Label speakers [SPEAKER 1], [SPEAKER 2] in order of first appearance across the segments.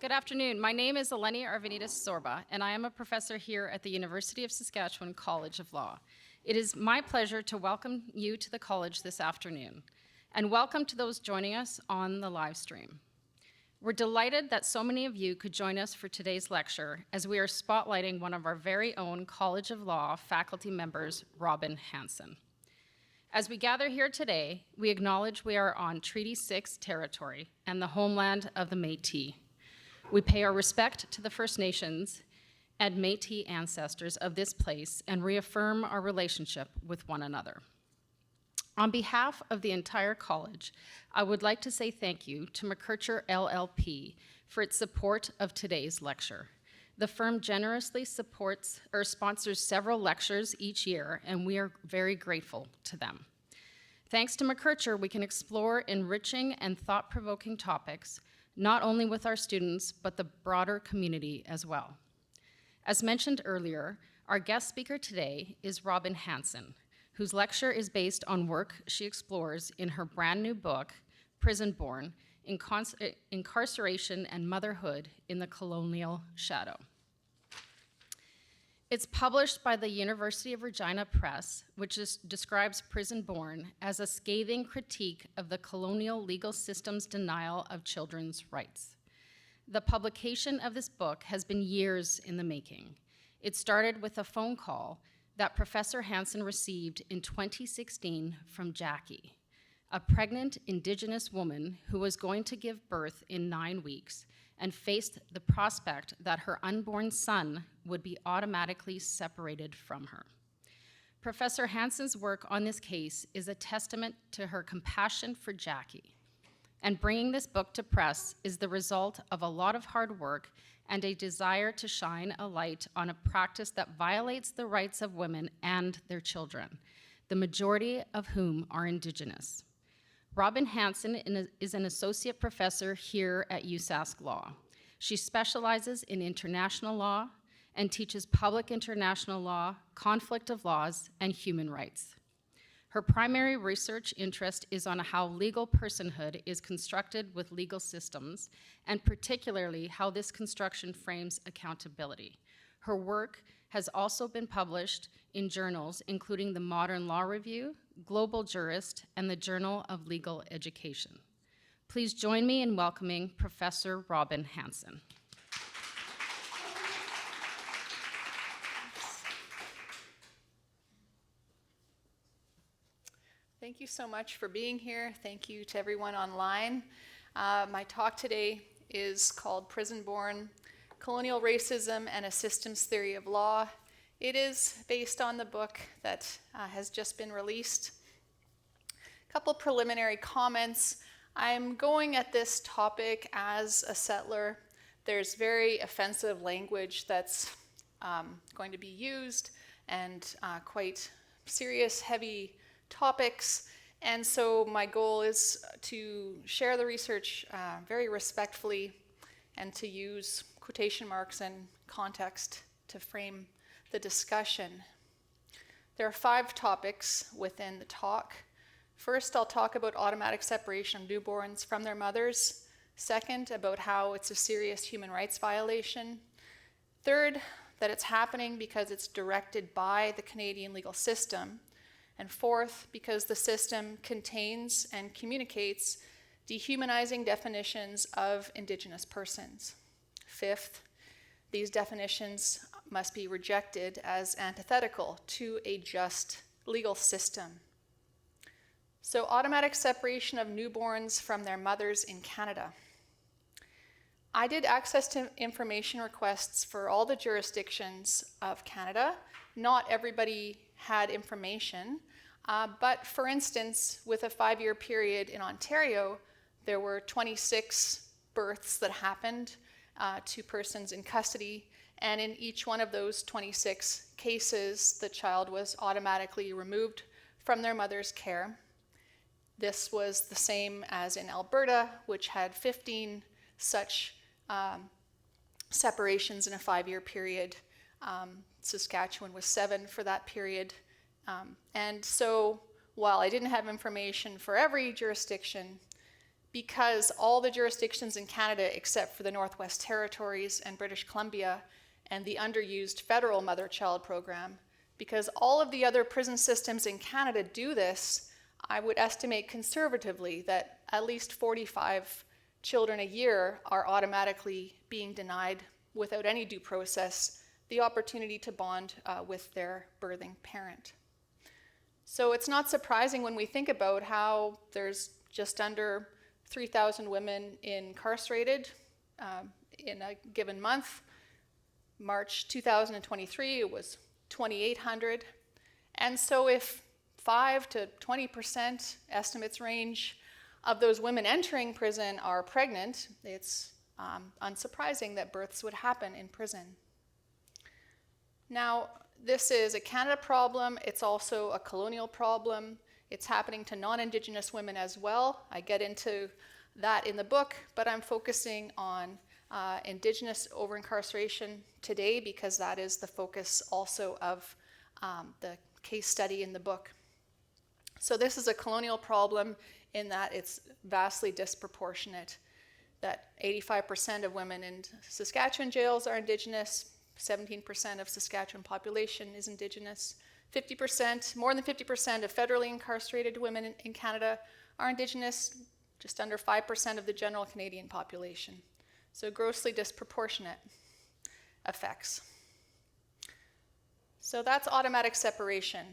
[SPEAKER 1] Good afternoon. My name is Eleni Arvanitis Sorba, and I am a professor here at the University of Saskatchewan College of Law. It is my pleasure to welcome you to the college this afternoon, and welcome to those joining us on the live stream. We're delighted that so many of you could join us for today's lecture, as we are spotlighting one of our very own College of Law faculty members, Robin Hansen. As we gather here today, we acknowledge we are on Treaty 6 territory and the homeland of the Métis. We pay our respect to the First Nations and Métis ancestors of this place and reaffirm our relationship with one another. On behalf of the entire college, I would like to say thank you to McKercher LLP for its support of today's lecture. The firm generously sponsors several lectures each year, and we are very grateful to them. Thanks to McKercher, we can explore enriching and thought-provoking topics, not only with our students, but the broader community as well. As mentioned earlier, our guest speaker today is Robin Hansen, whose lecture is based on work she explores in her brand new book, Prison Born: Incarceration and Motherhood in the Colonial Shadow. It's published by the University of Regina Press, which describes Prison Born as a scathing critique of the colonial legal system's denial of children's rights. The publication of this book has been years in the making. It started with a phone call that Professor Hansen received in 2016 from Jackie, a pregnant Indigenous woman who was going to give birth in 9 weeks and faced the prospect that her unborn son would be automatically separated from her. Professor Hansen's work on this case is a testament to her compassion for Jackie, and bringing this book to press is the result of a lot of hard work and a desire to shine a light on a practice that violates the rights of women and their children, the majority of whom are Indigenous. Robin Hansen is an associate professor here at USask Law. She specializes in international law and teaches public international law, conflict of laws, and human rights. Her primary research interest is on how legal personhood is constructed with legal systems, and particularly how this construction frames accountability. Her work has also been published in journals including the Modern Law Review, Global Jurist, and the Journal of Legal Education. Please join me in welcoming Professor Robin Hansen.
[SPEAKER 2] Thank you so much for being here. Thank you to everyone online. My talk today is called Prison Born: Colonial Racism and a Systems Theory of Law. It is based on the book that has just been released. A couple preliminary comments. I'm going at this topic as a settler. There's very offensive language that's going to be used, and quite serious, heavy topics. And so my goal is to share the research very respectfully and to use quotation marks and context to frame the discussion. There are 5 topics within the talk. First, I'll talk about automatic separation of newborns from their mothers. Second, about how it's a serious human rights violation. Third, that it's happening because it's directed by the Canadian legal system. And fourth, because the system contains and communicates dehumanizing definitions of Indigenous persons. Fifth, these definitions must be rejected as antithetical to a just legal system. So, automatic separation of newborns from their mothers in Canada. I did access to information requests for all the jurisdictions of Canada. Not everybody had information, but for instance, with a 5-year period in Ontario, there were 26 births that happened to persons in custody, and in each one of those 26 cases, the child was automatically removed from their mother's care. This was the same as in Alberta, which had 15 such separations in a 5-year period. Saskatchewan was 7 for that period. And so while I didn't have information for every jurisdiction, because all the jurisdictions in Canada, except for the Northwest Territories and British Columbia, and the underused federal mother-child program, because all of the other prison systems in Canada do this, I would estimate conservatively that at least 45 children a year are automatically being denied without any due process the opportunity to bond with their birthing parent. So it's not surprising when we think about how there's just under 3,000 women incarcerated in a given month. March 2023, it was 2,800. And so if 5 to 20% estimates range of those women entering prison are pregnant, it's unsurprising that births would happen in prison. Now, this is a Canada problem. It's also a colonial problem. It's happening to non-Indigenous women as well. I get into that in the book, but I'm focusing on Indigenous over-incarceration today because that is the focus also of the case study in the book. So this is a colonial problem in that it's vastly disproportionate, that 85% of women in Saskatchewan jails are Indigenous, 17% of Saskatchewan population is Indigenous, 50%, more than 50% of federally incarcerated women in Canada are Indigenous, just under 5% of the general Canadian population. So grossly disproportionate effects. So that's automatic separation.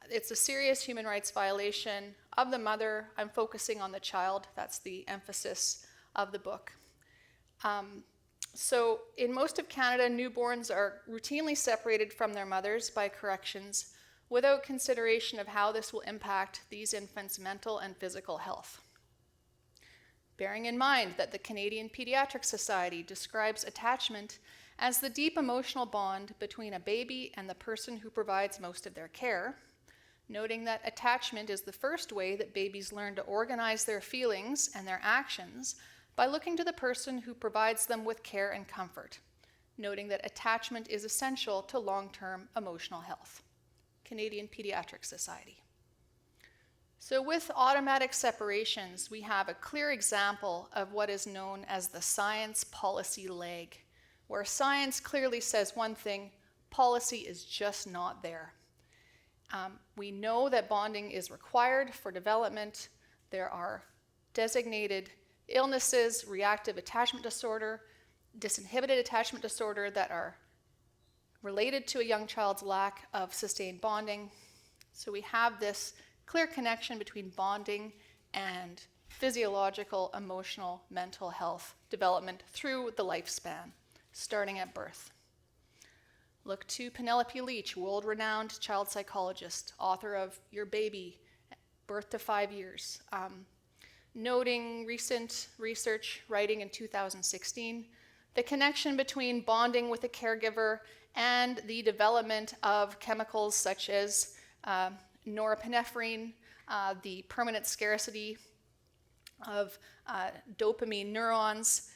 [SPEAKER 2] It's a serious human rights violation of the mother. I'm focusing on the child. That's the emphasis of the book. So in most of Canada, newborns are routinely separated from their mothers by corrections without consideration of how this will impact these infants' mental and physical health. Bearing in mind that the Canadian Pediatric Society describes attachment as the deep emotional bond between a baby and the person who provides most of their care, noting that attachment is the first way that babies learn to organize their feelings and their actions by looking to the person who provides them with care and comfort, noting that attachment is essential to long-term emotional health. Canadian Pediatric Society. So with automatic separations, we have a clear example of what is known as the science policy lag, where science clearly says one thing, policy is just not there. We know that bonding is required for development. There are designated illnesses, reactive attachment disorder, disinhibited attachment disorder that are related to a young child's lack of sustained bonding. So we have this clear connection between bonding and physiological, emotional, mental health development through the lifespan, starting at birth. Look to Penelope Leach, world-renowned child psychologist, author of Your Baby, Birth to 5 Years, noting recent research writing in 2016, the connection between bonding with a caregiver and the development of chemicals such as norepinephrine, the permanent scarcity of dopamine neurons.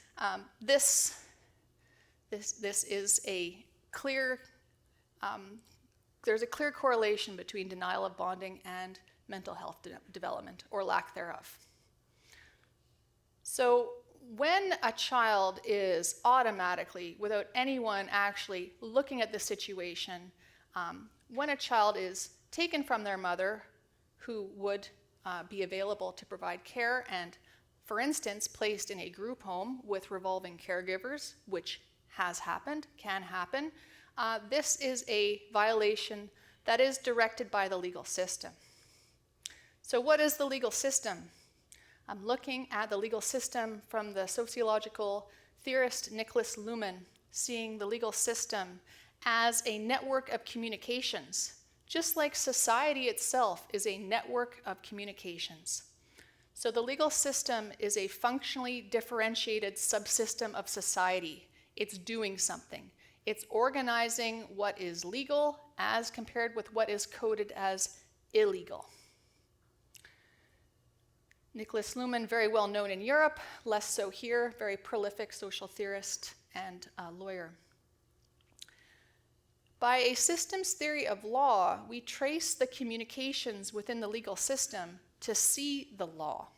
[SPEAKER 2] This is a clear, there's a clear correlation between denial of bonding and mental health development, or lack thereof. So when a child is automatically, without anyone actually looking at the situation, when a child is taken from their mother, who would be available to provide care, and, for instance, placed in a group home with revolving caregivers, which has happened, can happen, this is a violation that is directed by the legal system. So what is the legal system? I'm looking at the legal system from the sociological theorist Niklas Luhmann, seeing the legal system as a network of communications, just like society itself is a network of communications. So the legal system is a functionally differentiated subsystem of society. It's doing something. It's organizing what is legal as compared with what is coded as illegal. Niklas Luhmann, very well known in Europe, less so here, very prolific social theorist and lawyer. By a systems theory of law, we trace the communications within the legal system to see the law.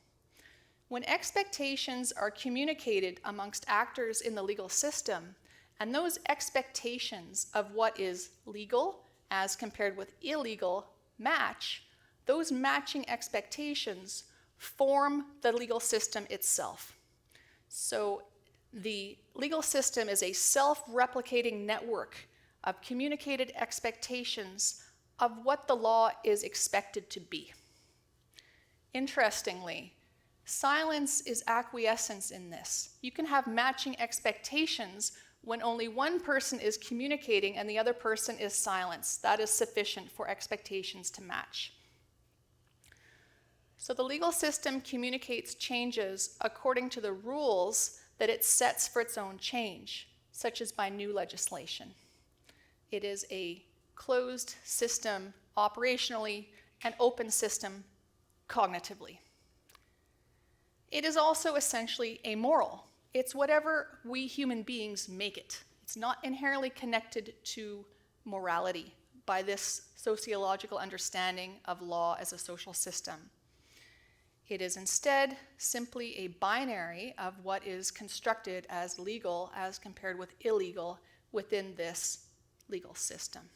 [SPEAKER 2] When expectations are communicated amongst actors in the legal system, and those expectations of what is legal as compared with illegal match, those matching expectations form the legal system itself. So the legal system is a self-replicating network of communicated expectations of what the law is expected to be. Interestingly, silence is acquiescence in this. You can have matching expectations when only one person is communicating and the other person is silent. That is sufficient for expectations to match. So the legal system communicates changes according to the rules that it sets for its own change, such as by new legislation. It is a closed system operationally, an open system cognitively. It is also essentially amoral. It's whatever we human beings make it. It's not inherently connected to morality by this sociological understanding of law as a social system. It is instead simply a binary of what is constructed as legal as compared with illegal within this legal system.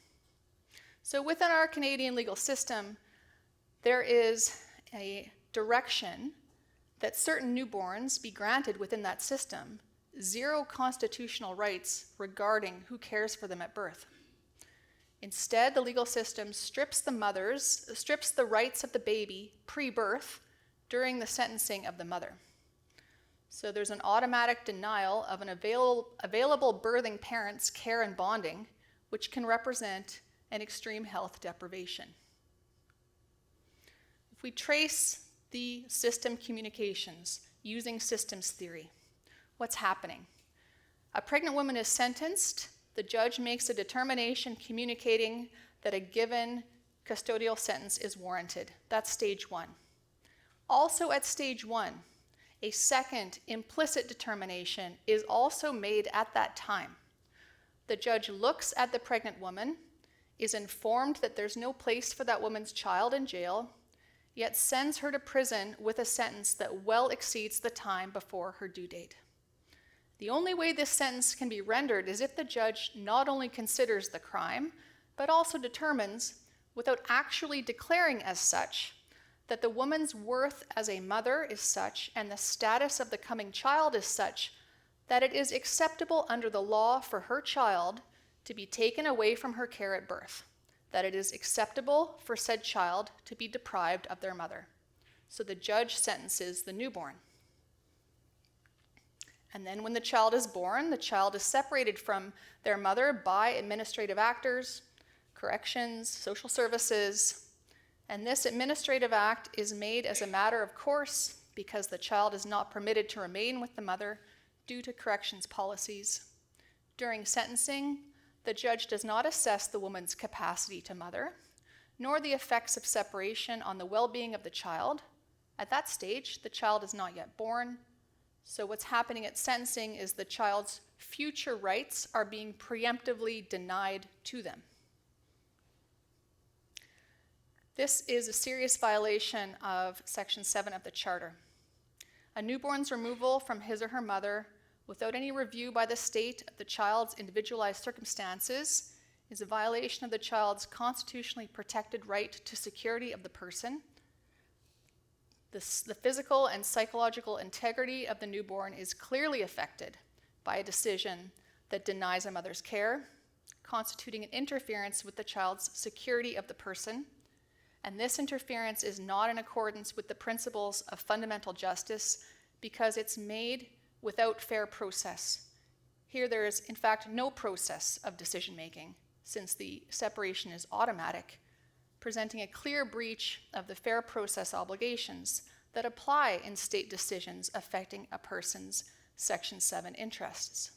[SPEAKER 2] So within our Canadian legal system, there is a direction that certain newborns be granted within that system zero constitutional rights regarding who cares for them at birth. Instead, the legal system strips the rights of the baby pre-birth during the sentencing of the mother. So there's an automatic denial of an available birthing parent's care and bonding, which can represent an extreme health deprivation. If we trace the system communications using systems theory, what's happening? A pregnant woman is sentenced. The judge makes a determination communicating that a given custodial sentence is warranted. That's stage one. Also at stage one, a second implicit determination is also made at that time. The judge looks at the pregnant woman, is informed that there's no place for that woman's child in jail, yet sends her to prison with a sentence that well exceeds the time before her due date. The only way this sentence can be rendered is if the judge not only considers the crime, but also determines, without actually declaring as such, that the woman's worth as a mother is such and the status of the coming child is such that it is acceptable under the law for her child to be taken away from her care at birth, that it is acceptable for said child to be deprived of their mother. So the judge sentences the newborn. And then when the child is born, the child is separated from their mother by administrative actors, corrections, social services, and this administrative act is made as a matter of course because the child is not permitted to remain with the mother due to corrections policies. During sentencing, the judge does not assess the woman's capacity to mother, nor the effects of separation on the well-being of the child. At that stage, the child is not yet born. So what's happening at sentencing is the child's future rights are being preemptively denied to them. This is a serious violation of Section 7 of the Charter. A newborn's removal from his or her mother without any review by the state of the child's individualized circumstances is a violation of the child's constitutionally protected right to security of the person. The physical and psychological integrity of the newborn is clearly affected by a decision that denies a mother's care, constituting an interference with the child's security of the person. And this interference is not in accordance with the principles of fundamental justice because it's made without fair process. Here there is, in fact, no process of decision-making since the separation is automatic, presenting a clear breach of the fair process obligations that apply in state decisions affecting a person's Section 7 interests.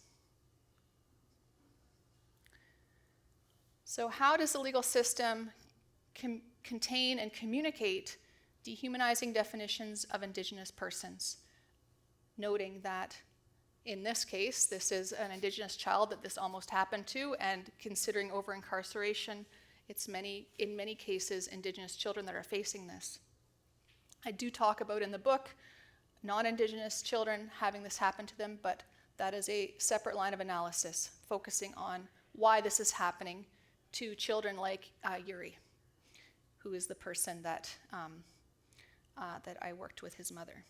[SPEAKER 2] So how does the legal system contain and communicate dehumanizing definitions of Indigenous persons, noting that in this case, this is an Indigenous child that this almost happened to, and considering over-incarceration, it's in many cases Indigenous children that are facing this. I do talk about in the book non-Indigenous children having this happen to them, but that is a separate line of analysis focusing on why this is happening to children like Yuri, who is the person that I worked with, his mother.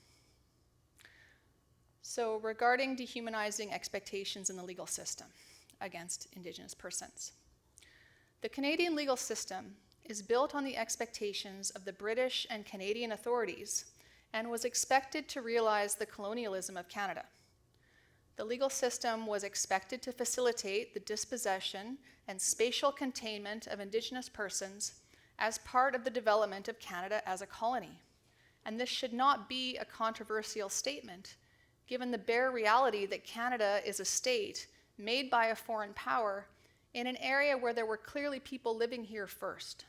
[SPEAKER 2] So regarding dehumanizing expectations in the legal system against Indigenous persons. The Canadian legal system is built on the expectations of the British and Canadian authorities and was expected to realize the colonialism of Canada. The legal system was expected to facilitate the dispossession and spatial containment of Indigenous persons as part of the development of Canada as a colony. And this should not be a controversial statement, given the bare reality that Canada is a state made by a foreign power in an area where there were clearly people living here first.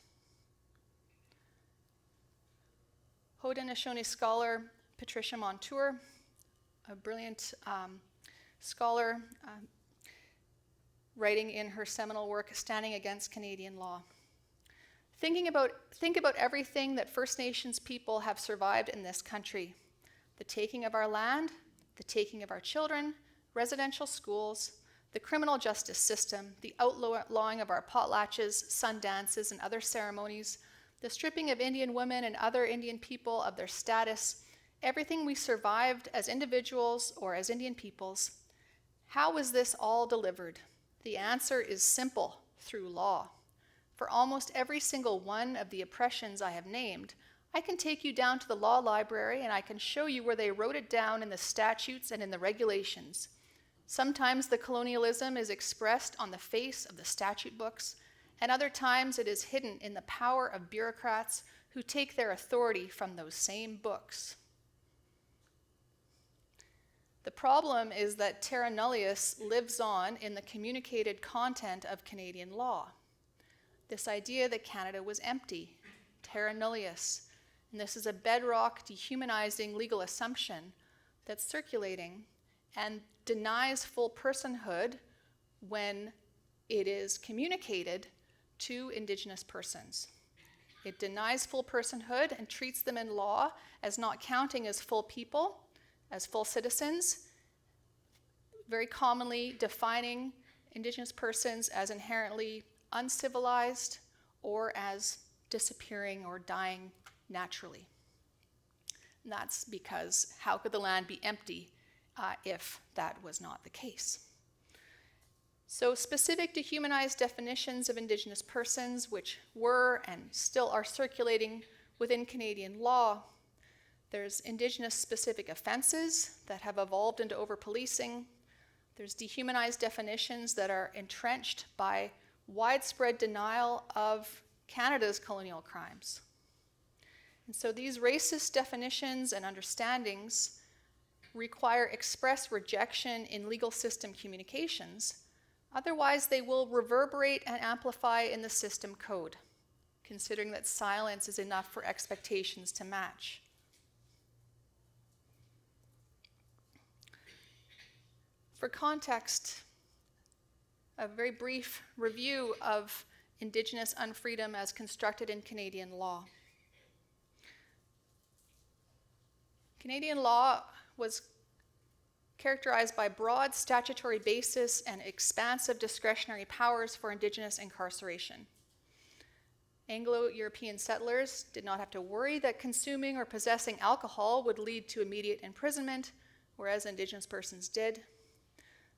[SPEAKER 2] Haudenosaunee scholar Patricia Montour, a brilliant scholar, writing in her seminal work, Standing Against Canadian Law. Think about everything that First Nations people have survived in this country. The taking of our land, the taking of our children, residential schools, the criminal justice system, the outlawing of our potlatches, sun dances, and other ceremonies, the stripping of Indian women and other Indian people of their status, everything we survived as individuals or as Indian peoples. How was this all delivered? The answer is simple: through law. For almost every single one of the oppressions I have named, I can take you down to the law library and I can show you where they wrote it down in the statutes and in the regulations. Sometimes the colonialism is expressed on the face of the statute books, and other times it is hidden in the power of bureaucrats who take their authority from those same books. The problem is that terra nullius lives on in the communicated content of Canadian law. This idea that Canada was empty, terra nullius, and this is a bedrock dehumanizing legal assumption that's circulating and denies full personhood when it is communicated to Indigenous persons. It denies full personhood and treats them in law as not counting as full people, as full citizens, very commonly defining Indigenous persons as inherently uncivilized or as disappearing or dying naturally. And that's because how could the land be empty if that was not the case? So specific dehumanized definitions of Indigenous persons, which were and still are circulating within Canadian law. There's Indigenous specific offenses that have evolved into over-policing. There's dehumanized definitions that are entrenched by widespread denial of Canada's colonial crimes. And so these racist definitions and understandings require express rejection in legal system communications. Otherwise, they will reverberate and amplify in the system code, considering that silence is enough for expectations to match. For context, a very brief review of Indigenous unfreedom as constructed in Canadian law. Canadian law was characterized by broad statutory basis and expansive discretionary powers for Indigenous incarceration. Anglo-European settlers did not have to worry that consuming or possessing alcohol would lead to immediate imprisonment, whereas Indigenous persons did.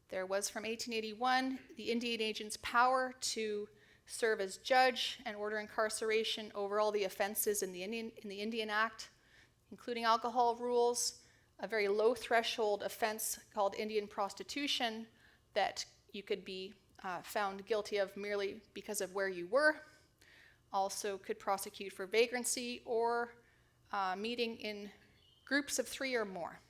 [SPEAKER 2] There was, from 1881, the Indian agent's power to serve as judge and order incarceration over all the offenses in the Indian Act, including alcohol rules, a very low threshold offense called Indian prostitution that you could be found guilty of merely because of where you were. Also could prosecute for vagrancy or meeting in groups of 3 or more.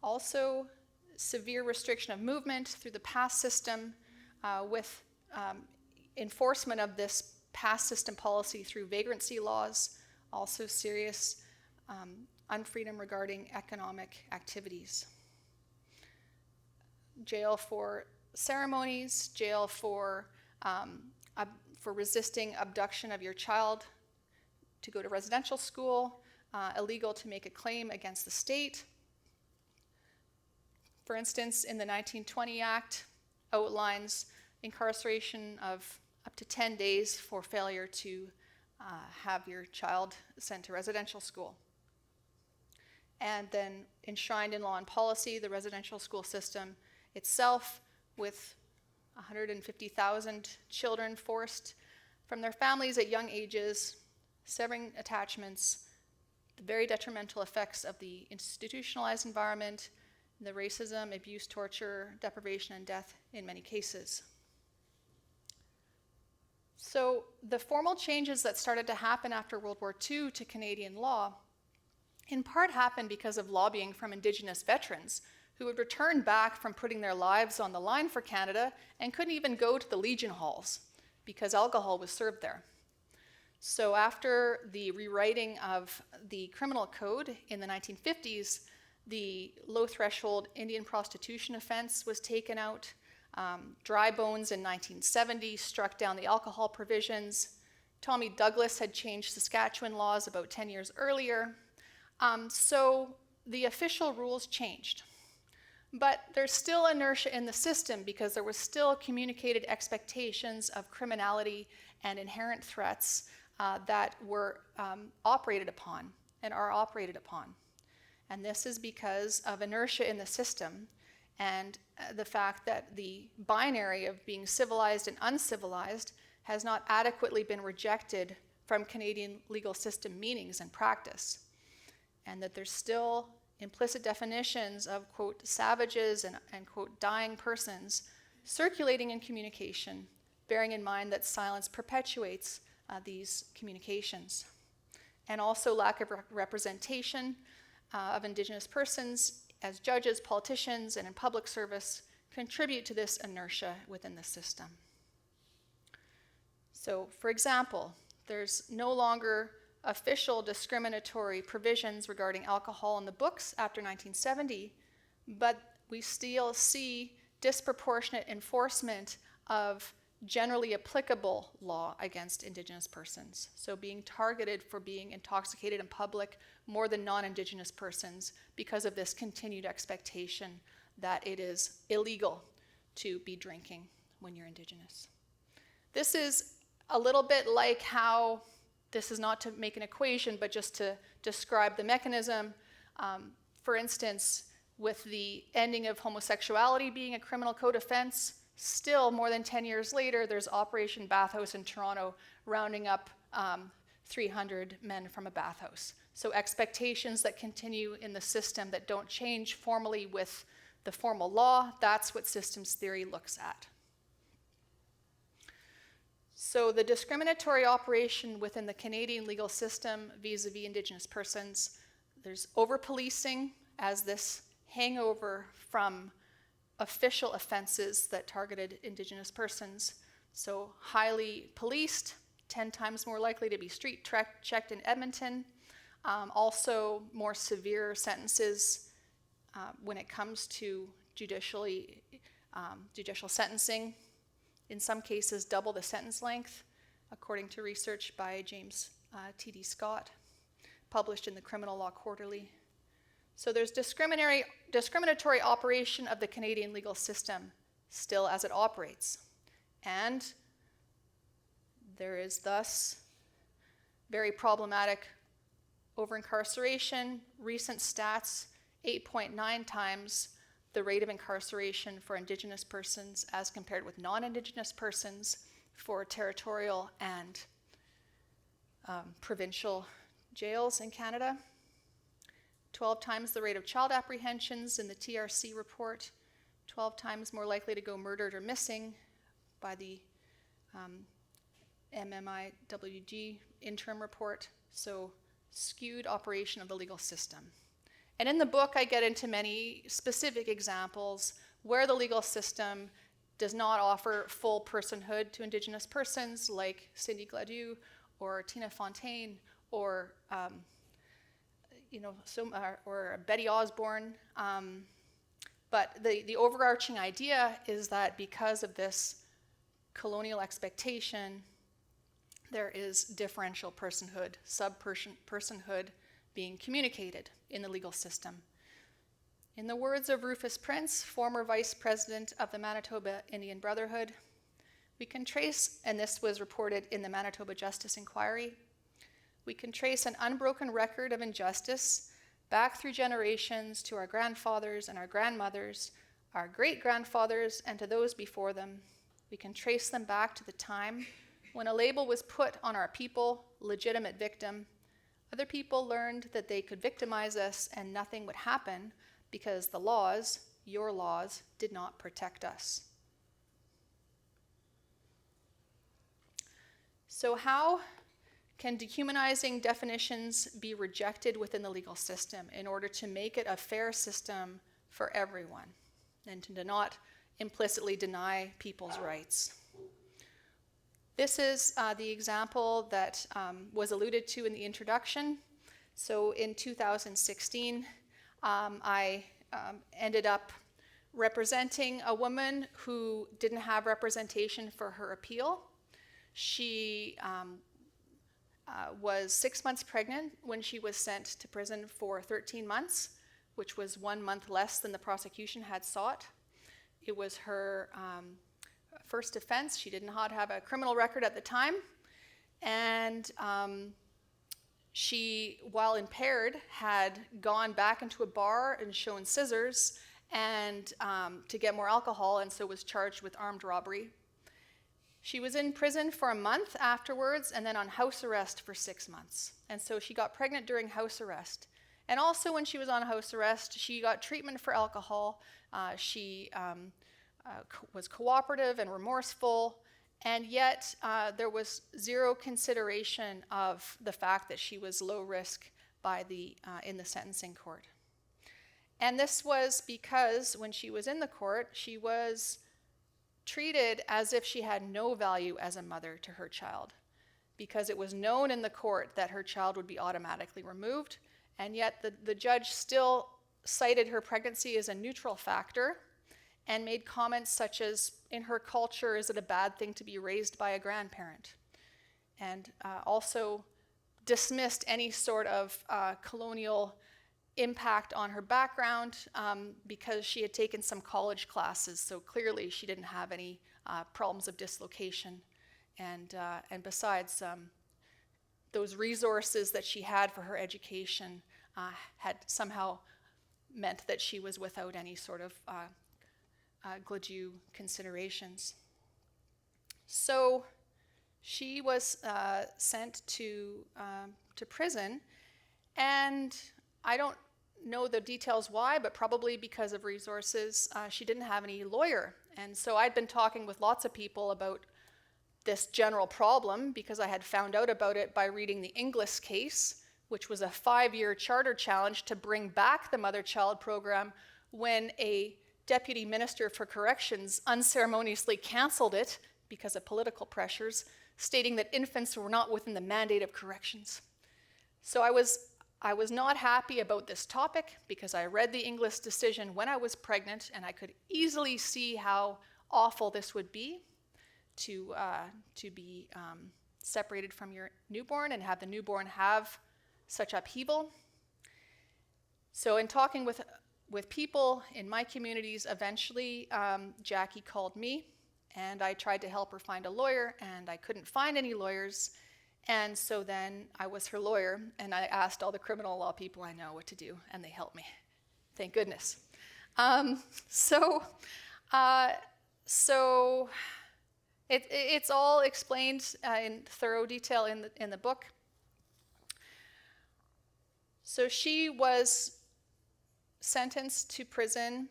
[SPEAKER 2] Also, severe restriction of movement through the pass system with enforcement of this pass system policy through vagrancy laws. Also serious unfreedom regarding economic activities. Jail for ceremonies, jail for resisting abduction of your child to go to residential school, illegal to make a claim against the state. For instance, in the 1920 Act outlines incarceration of up to 10 days for failure to have your child sent to residential school. And then enshrined in law and policy, the residential school system itself, with 150,000 children forced from their families at young ages, severing attachments, the very detrimental effects of the institutionalized environment, the racism, abuse, torture, deprivation, and death in many cases. So the formal changes that started to happen after World War II to Canadian law in part happened because of lobbying from Indigenous veterans who would return back from putting their lives on the line for Canada and couldn't even go to the Legion halls because alcohol was served there. So after the rewriting of the criminal code in the 1950s, the low-threshold Indian prostitution offense was taken out. Dry Bones in 1970 struck down the alcohol provisions. Tommy Douglas had changed Saskatchewan laws about 10 years earlier. So the official rules changed. But there's still inertia in the system because there was still communicated expectations of criminality and inherent threats that were operated upon and are operated upon. And this is because of inertia in the system and the fact that the binary of being civilized and uncivilized has not adequately been rejected from Canadian legal system meanings and practice. And that there's still implicit definitions of, quote, savages and quote, dying persons circulating in communication, bearing in mind that silence perpetuates these communications. And also lack of representation of Indigenous persons as judges, politicians, and in public service contribute to this inertia within the system. So, for example, there's no longer official discriminatory provisions regarding alcohol in the books after 1970, but we still see disproportionate enforcement of generally applicable law against Indigenous persons. So being targeted for being intoxicated in public more than non-Indigenous persons because of this continued expectation that it is illegal to be drinking when you're Indigenous. This is a little bit like how, this is not to make an equation, but just to describe the mechanism. For instance, with the ending of homosexuality being a criminal code offense, still more than 10 years later, there's Operation Bathhouse in Toronto rounding up 300 men from a bathhouse. So expectations that continue in the system that don't change formally with the formal law, that's what systems theory looks at. So the discriminatory operation within the Canadian legal system vis-a-vis Indigenous persons, there's over-policing as this hangover from official offenses that targeted Indigenous persons. So highly policed, 10 times more likely to be street checked in Edmonton. Also more severe sentences when it comes to judicial sentencing. In some cases, double the sentence length, according to research by James T.D. Scott, published in the Criminal Law Quarterly. So there's discriminatory operation of the Canadian legal system still as it operates. And there is thus very problematic over-incarceration. Recent stats, 8.9 times the rate of incarceration for Indigenous persons as compared with non-Indigenous persons for territorial and provincial jails in Canada. 12 times the rate of child apprehensions in the TRC report, 12 times more likely to go murdered or missing by the MMIWG interim report. So skewed operation of the legal system. And in the book, I get into many specific examples where the legal system does not offer full personhood to Indigenous persons, like Cindy Gladue or Tina Fontaine or or Betty Osborne. But the overarching idea is that because of this colonial expectation, there is differential personhood, sub-personhood being communicated in the legal system. In the words of Rufus Prince, former vice president of the Manitoba Indian Brotherhood, we can trace, and this was reported in the Manitoba Justice Inquiry, we can trace an unbroken record of injustice back through generations to our grandfathers and our grandmothers, our great-grandfathers, and to those before them. We can trace them back to the time when a label was put on our people, legitimate victim. Other people learned that they could victimize us and nothing would happen because the laws, your laws, did not protect us. So how can dehumanizing definitions be rejected within the legal system in order to make it a fair system for everyone and to not implicitly deny people's rights? This is the example that was alluded to in the introduction. So in 2016, I ended up representing a woman who didn't have representation for her appeal. She was 6 months pregnant when she was sent to prison for 13 months, which was 1 month less than the prosecution had sought. It was her first offense. She did not have a criminal record at the time. And she, while impaired, had gone back into a bar and shown scissors and to get more alcohol, and so was charged with armed robbery. She was in prison for a month afterwards and then on house arrest for 6 months. And so she got pregnant during house arrest. And also when she was on house arrest, she got treatment for alcohol. She was cooperative and remorseful, and yet there was zero consideration of the fact that she was low risk in the sentencing court. And this was because when she was in the court, she was treated as if she had no value as a mother to her child, because it was known in the court that her child would be automatically removed, and yet the judge still cited her pregnancy as a neutral factor and made comments such as, in her culture, is it a bad thing to be raised by a grandparent? And also dismissed any sort of colonial impact on her background because she had taken some college classes, so clearly she didn't have any problems of dislocation. And besides, those resources that she had for her education had somehow meant that she was without any sort of GLADU considerations. So she was sent to prison, and I don't know the details why, but probably because of resources, she didn't have any lawyer. And so I'd been talking with lots of people about this general problem because I had found out about it by reading the Inglis case, which was a 5-year charter challenge to bring back the mother-child program when a deputy minister for corrections unceremoniously canceled it because of political pressures, stating that infants were not within the mandate of corrections. So I was not happy about this topic because I read the Inglis decision when I was pregnant, and I could easily see how awful this would be to be separated from your newborn and have the newborn have such upheaval. So in talking with people in my communities, eventually Jackie called me, and I tried to help her find a lawyer, and I couldn't find any lawyers. And so then I was her lawyer, and I asked all the criminal law people I know what to do, and they helped me. Thank goodness. So it's all explained in thorough detail in the book. So she was sentenced to prison.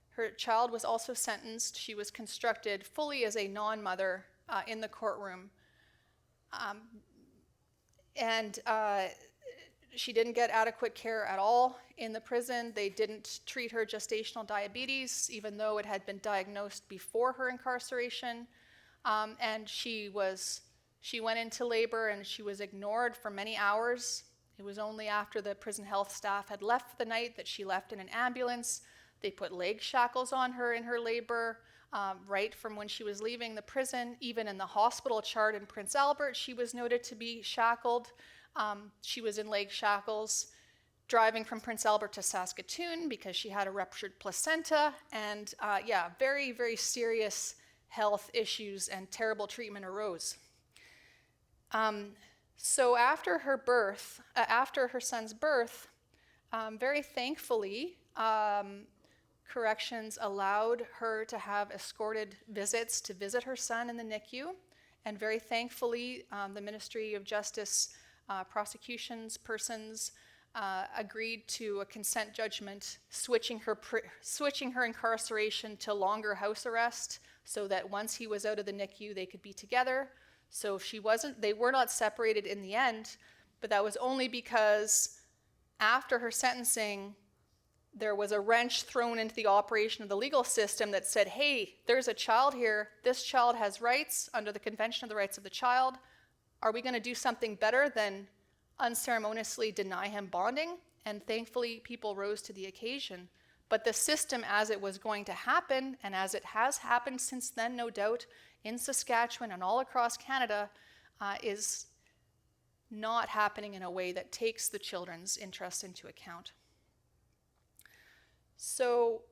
[SPEAKER 2] Her child was also sentenced. She was constructed fully as a non-mother in the courtroom. And she didn't get adequate care at all in the prison. They didn't treat her gestational diabetes, even though it had been diagnosed before her incarceration. And she went into labor, and she was ignored for many hours. It was only after the prison health staff had left for the night that she left in an ambulance. They put leg shackles on her in her labor. Right from when she was leaving the prison. Even in the hospital chart in Prince Albert, she was noted to be shackled. She was in leg shackles, driving from Prince Albert to Saskatoon because she had a ruptured placenta, and very, very serious health issues and terrible treatment arose. So after her birth, after her son's birth, very thankfully, corrections allowed her to have escorted visits to visit her son in the NICU, and very thankfully, the Ministry of Justice prosecutions persons agreed to a consent judgment, switching her incarceration to longer house arrest, so that once he was out of the NICU, they could be together. So they were not separated in the end, but that was only because after her sentencing, there was a wrench thrown into the operation of the legal system that said, hey, there's a child here. This child has rights under the Convention of the Rights of the Child. Are we going to do something better than unceremoniously deny him bonding? And thankfully, people rose to the occasion. But the system, as it was going to happen, and as it has happened since then, no doubt, in Saskatchewan and all across Canada, is not happening in a way that takes the children's interests into account. So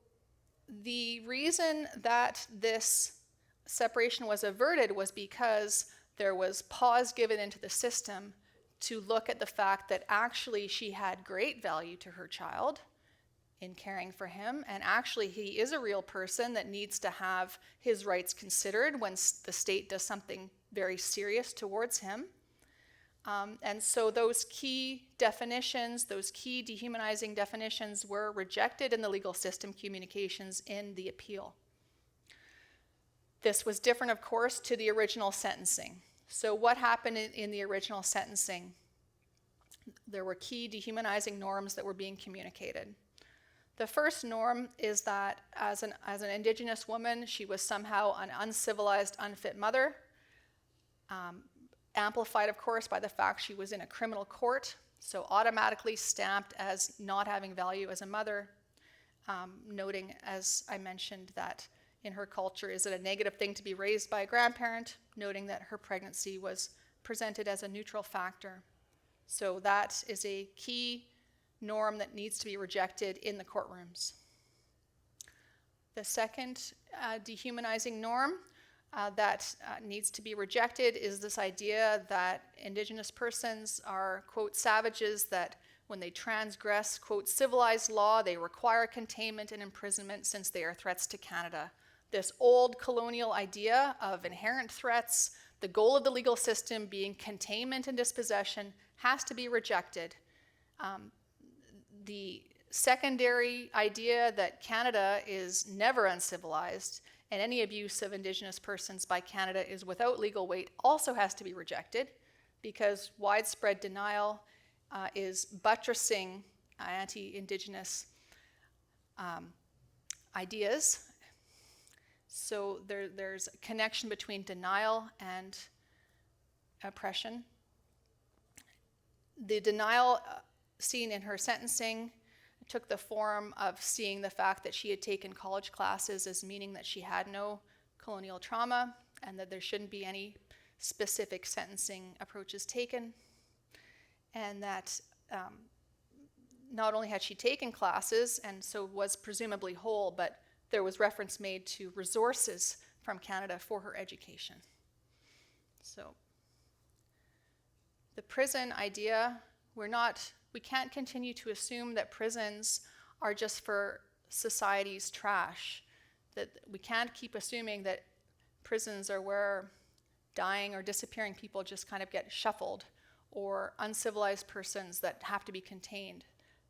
[SPEAKER 2] the reason that this separation was averted was because there was pause given into the system to look at the fact that actually she had great value to her child in caring for him, and actually he is a real person that needs to have his rights considered when the state does something very serious towards him. And so those key definitions, those key dehumanizing definitions, were rejected in the legal system communications in the appeal. This was different, of course, to the original sentencing. So what happened in the original sentencing? There were key dehumanizing norms that were being communicated. The first norm is that as an Indigenous woman, she was somehow an uncivilized, unfit mother, amplified, of course, by the fact she was in a criminal court, so automatically stamped as not having value as a mother, noting, as I mentioned, that in her culture, is it a negative thing to be raised by a grandparent, noting that her pregnancy was presented as a neutral factor. So that is a key norm that needs to be rejected in the courtrooms. The second dehumanizing norm that needs to be rejected is this idea that Indigenous persons are, quote, savages, that when they transgress, quote, civilized law, they require containment and imprisonment since they are threats to Canada. This old colonial idea of inherent threats, the goal of the legal system being containment and dispossession, has to be rejected. The secondary idea that Canada is never uncivilized and any abuse of Indigenous persons by Canada is without legal weight also has to be rejected, because widespread denial is buttressing anti-Indigenous ideas. So there's a connection between denial and oppression. The denial seen in her sentencing took the form of seeing the fact that she had taken college classes as meaning that she had no colonial trauma and that there shouldn't be any specific sentencing approaches taken, and that not only had she taken classes and so was presumably whole, but there was reference made to resources from Canada for her education. So the prison idea, we can't continue to assume that prisons are just for society's trash, that we can't keep assuming that prisons are where dying or disappearing people just kind of get shuffled, or uncivilized persons that have to be contained.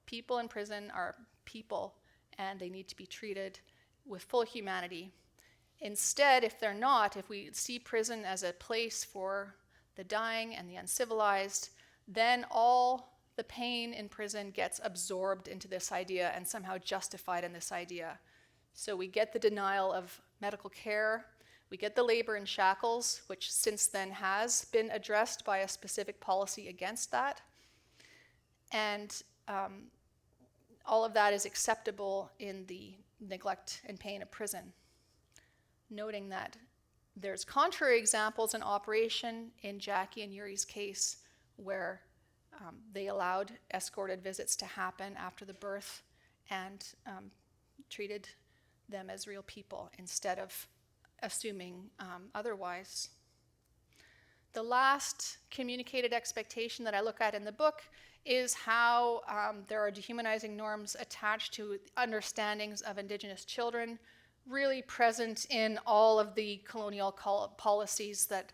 [SPEAKER 2] People in prison are people, and they need to be treated with full humanity. Instead, if they're not, if we see prison as a place for the dying and the uncivilized, then all the pain in prison gets absorbed into this idea and somehow justified in this idea. So we get the denial of medical care, we get the labor in shackles, which since then has been addressed by a specific policy against that. And all of that is acceptable in the neglect and pain of prison. Noting that there's contrary examples in operation in Jackie and Yuri's case where They allowed escorted visits to happen after the birth and treated them as real people instead of assuming otherwise. The last communicated expectation that I look at in the book is how there are dehumanizing norms attached to understandings of Indigenous children, really present in all of the colonial policies that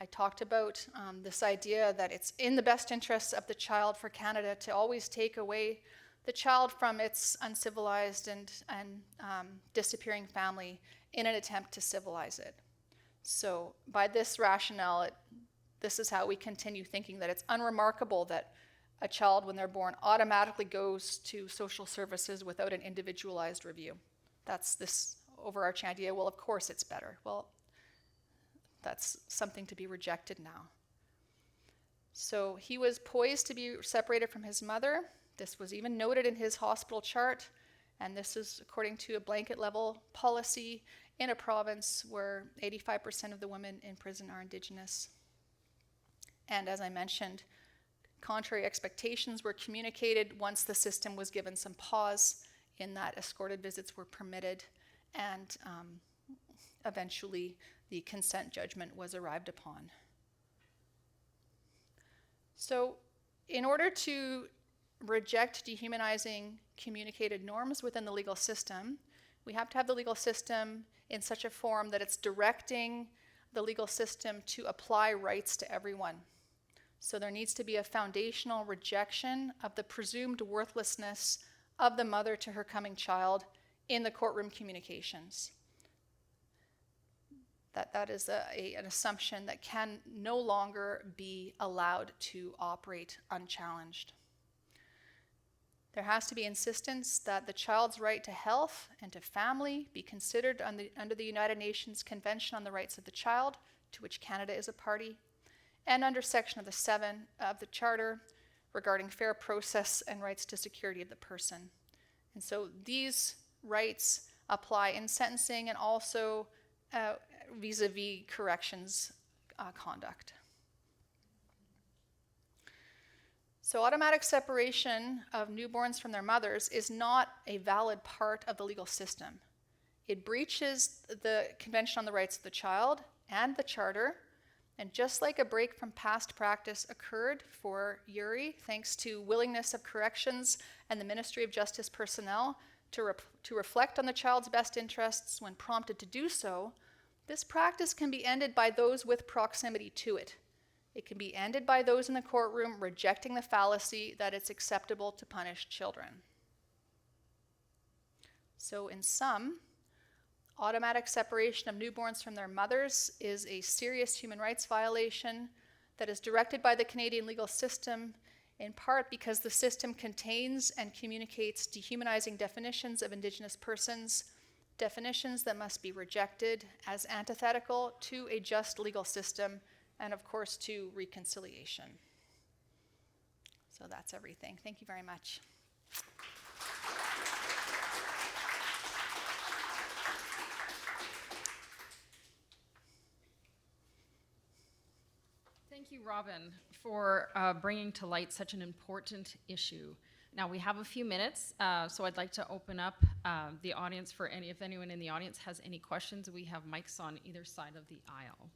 [SPEAKER 2] I talked about. This idea that it's in the best interests of the child for Canada to always take away the child from its uncivilized and disappearing family in an attempt to civilize it. So by this rationale, this is how we continue thinking that it's unremarkable that a child, when they're born, automatically goes to social services without an individualized review. That's this overarching idea, well, of course it's better. Well, that's something to be rejected now. So he was poised to be separated from his mother. This was even noted in his hospital chart, and this is according to a blanket level policy in a province where 85% of the women in prison are Indigenous. And as I mentioned, contrary expectations were communicated once the system was given some pause in that escorted visits were permitted, and eventually the consent judgment was arrived upon. So in order to reject dehumanizing communicated norms within the legal system, we have to have the legal system in such a form that it's directing the legal system to apply rights to everyone. So there needs to be a foundational rejection of the presumed worthlessness of the mother to her coming child in the courtroom communications. That is an assumption that can no longer be allowed to operate unchallenged. There has to be insistence that the child's right to health and to family be considered under the United Nations Convention on the Rights of the Child, to which Canada is a party, and under Section 7 of the Charter regarding fair process and rights to security of the person. And so these rights apply in sentencing and also vis-a-vis corrections conduct. So automatic separation of newborns from their mothers is not a valid part of the legal system. It breaches the Convention on the Rights of the Child and the Charter, and just like a break from past practice occurred for Yuri, thanks to willingness of corrections and the Ministry of Justice personnel to reflect on the child's best interests when prompted to do so, this practice can be ended by those with proximity to it. It can be ended by those in the courtroom rejecting the fallacy that it's acceptable to punish children. So in sum, automatic separation of newborns from their mothers is a serious human rights violation that is directed by the Canadian legal system, in part because the system contains and communicates dehumanizing definitions of Indigenous persons, definitions that must be rejected as antithetical to a just legal system and, of course, to reconciliation. So that's everything. Thank you very much.
[SPEAKER 1] Thank you, Robin, for bringing to light such an important issue. Now, we have a few minutes, so I'd like to open up the audience for if anyone in the audience has any questions. We have mics on either side of the aisle.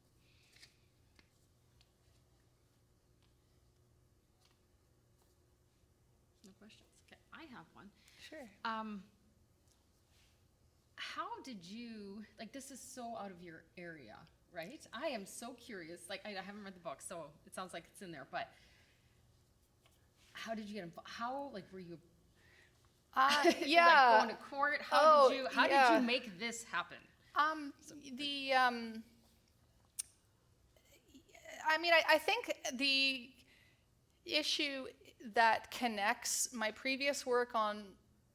[SPEAKER 1] No questions? Okay, I have one.
[SPEAKER 2] Sure.
[SPEAKER 1] How did you, this is so out of your area, right? I am so curious. I haven't read the book, so it sounds like it's in there, but how did you get involved? How, were you
[SPEAKER 2] yeah.
[SPEAKER 1] going to court? How did you make this happen?
[SPEAKER 2] I think the issue that connects my previous work on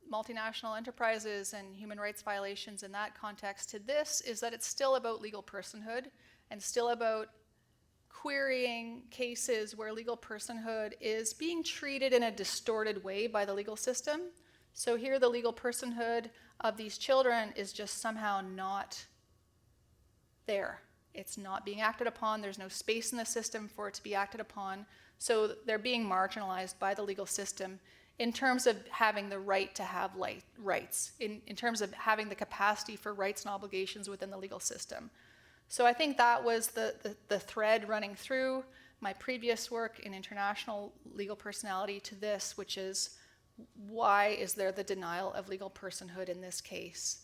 [SPEAKER 2] multinational enterprises and human rights violations in that context to this is that it's still about legal personhood and still about querying cases where legal personhood is being treated in a distorted way by the legal system. So here the legal personhood of these children is just somehow not there. It's not being acted upon. There's no space in the system for it to be acted upon. So they're being marginalized by the legal system in terms of having the right to have rights, in terms of having the capacity for rights and obligations within the legal system. So I think that was the thread running through my previous work in international legal personality to this, which is, why is there the denial of legal personhood in this case?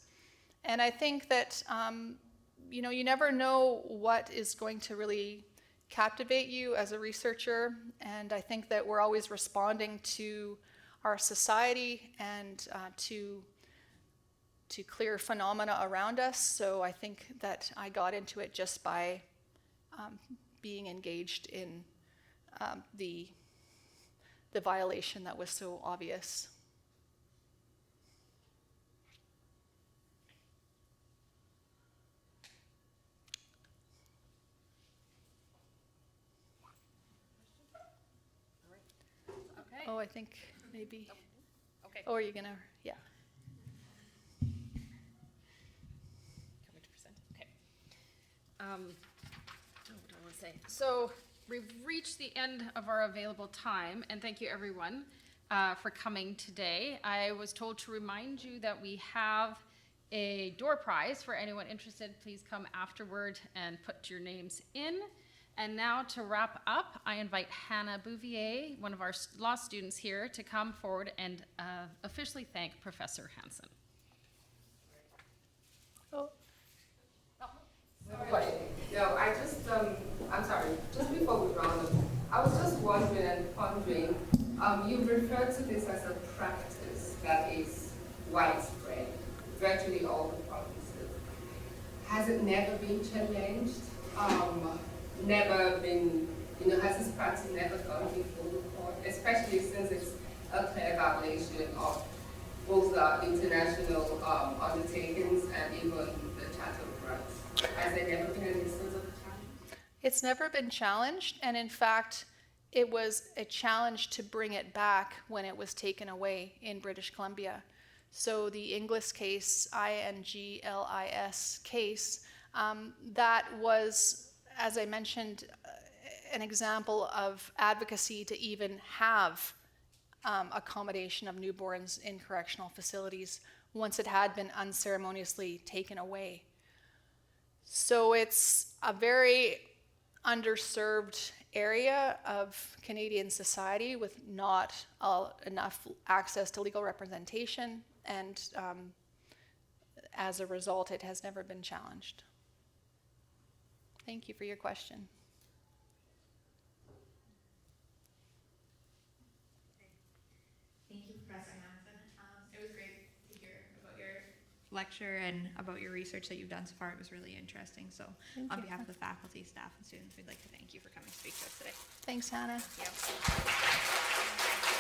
[SPEAKER 2] And I think that, you never know what is going to really captivate you as a researcher, and I think that we're always responding to our society and to clear phenomena around us. So I think that I got into it just by being engaged in the violation that was so obvious.
[SPEAKER 1] Okay.
[SPEAKER 2] Oh, I think maybe.
[SPEAKER 1] Okay.
[SPEAKER 2] Oh, are you gonna? Yeah.
[SPEAKER 1] Coming to present. Okay. What do I want to say? So we've reached the end of our available time, and thank you everyone for coming today. I was told to remind you that we have a door prize for anyone interested. Please come afterward and put your names in. And now to wrap up, I invite Hannah Bouvier, one of our law students here, to come forward and officially thank Professor Hansen.
[SPEAKER 2] Oh.
[SPEAKER 3] No, I'm sorry, just before we round up, I was just wondering and pondering, you referred to this as a practice that is widespread, virtually all the provinces. Has it never been challenged? Never been, has this practice never gone before the court, especially since it's a clear violation of both international undertakings and even the Charter of Rights? Has there never been an instance of a challenge?
[SPEAKER 2] It's never been challenged, and in fact, it was a challenge to bring it back when it was taken away in British Columbia. So the Inglis case, INGLIS case, that was, as I mentioned, an example of advocacy to even have accommodation of newborns in correctional facilities once it had been unceremoniously taken away. So it's a very underserved area of Canadian society with not enough access to legal representation, and as a result, it has never been challenged. Thank you for your question.
[SPEAKER 4] Thank you, Professor Hansen. It was great to hear about your lecture and about your research that you've done so far. It was really interesting. So on behalf of the faculty, staff, and students, we'd like to thank you for coming to speak to us today.
[SPEAKER 2] Thanks, Hannah.
[SPEAKER 4] Thank you.